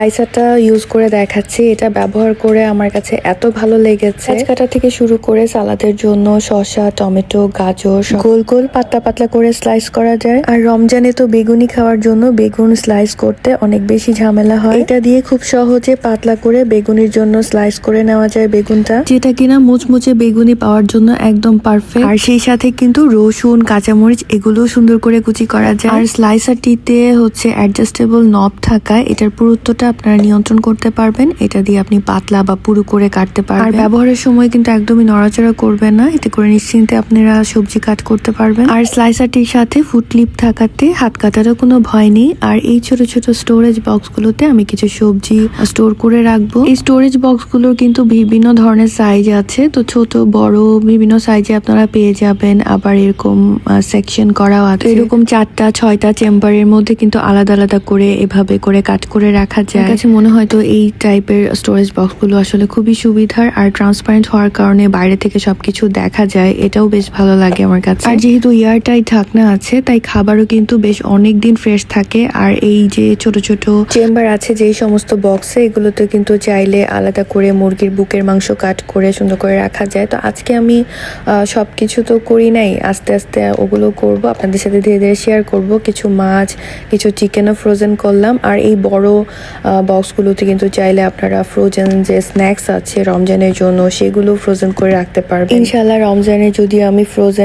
স্লাইসারটা use করে দেখাচ্ছি। এটা ব্যবহার করে আমার কাছে এত ভালো লেগেছে। পেঁয়াজ কাটা থেকে শুরু করে সালাদের জন্য শসা, টমেটো, গাজর গোল গোল পাতলা পাতলা করে স্লাইস করা যায়। আর রমজানে তো বেগুনি খাওয়ার জন্য বেগুন স্লাইস করতে অনেক বেশি ঝামেলা হয়। এটা দিয়ে খুব সহজে পাতলা করে বেগুনির জন্য স্লাইস করে নেওয়া যায় বেগুনটা, যেটা কিনা মুচমুচে বেগুনি পাওয়ার জন্য একদম পারফেক্ট। আর সেই সাথে কিন্তু রসুন, কাঁচামরিচ এগুলো সুন্দর করে কুচি করা যায়। আর স্লাইসারটিতে হচ্ছে অ্যাডজাস্টেবল নব থাকায় এটার পুরুত্বটা আপনারা নিয়ন্ত্রণ করতে পারবেন। এটা দিয়ে আপনি পাতলা বা পুরু করে কাটতে পারবেন। আর ব্যবহারের সময় কিন্তু একদমই নড়াচড়া করবেন না, এতে করে নিশ্চিন্তে আপনারা সবজি কাট করতে পারবেন। আর স্লাইসারটির সাথে ফুড ক্লিপ থাকাতে হাত কাটারও কোনো ভয় নেই। আর এই ছোট ছোট স্টোরেজ বক্সগুলোতে আমি কিছু সবজি স্টোর করে রাখবো। এই স্টোরেজ বক্সগুলোর কিন্তু বিভিন্ন ধরনের সাইজ আছে, তো ছোট বড় বিভিন্ন সাইজে আপনারা পেয়ে যাবেন। আবার এরকম সেকশন করাও আছে। এরকম 4টা 6টা চেম্বারের মধ্যে কিন্তু আলাদা আলাদা করে এভাবে করে কাট করে রাখা যায়। আমার কাছে মনে হয় তো এই টাইপের স্টোরেজ বক্সগুলো আসলে খুবই সুবিধার। আর ট্রান্সপারেন্ট হওয়ার কারণে বাইরে থেকে সবকিছু দেখা যায়, এটাও বেশ ভালো লাগে আমার কাছে। আর যেহেতু এয়ারটাইট ঢাকনা আছে তাই খাবারও কিন্তু বেশ অনেক দিন ফ্রেশ থাকে। আর এই যে ছোট ছোট চেম্বার আছে যেই সমস্ত বক্সে, এগুলোতে কিন্তু চাইলে আলাদা করে মুরগির বুকের মাংস কাট করে সুন্দর করে রাখা যায়। তো আজকে আমি সবকিছু তো করি নাই, আস্তে আস্তে ওগুলো করব, আপনাদের সাথে ধীরে ধীরে শেয়ার করব। কিছু মাছ, কিছু চিকেনও ফ্রোজেন করলাম। আর এই বড় বক্সগুলোতে কিন্তু চাইলে আপনারা ফ্রোজেন যে স্ন্যাক্স আছে রমজানের জন্য সেগুলো ফ্রোজেন করে রাখতে পারবেন। ইনশাআল্লাহ রমজানে যদি আমি ফ্রোজেন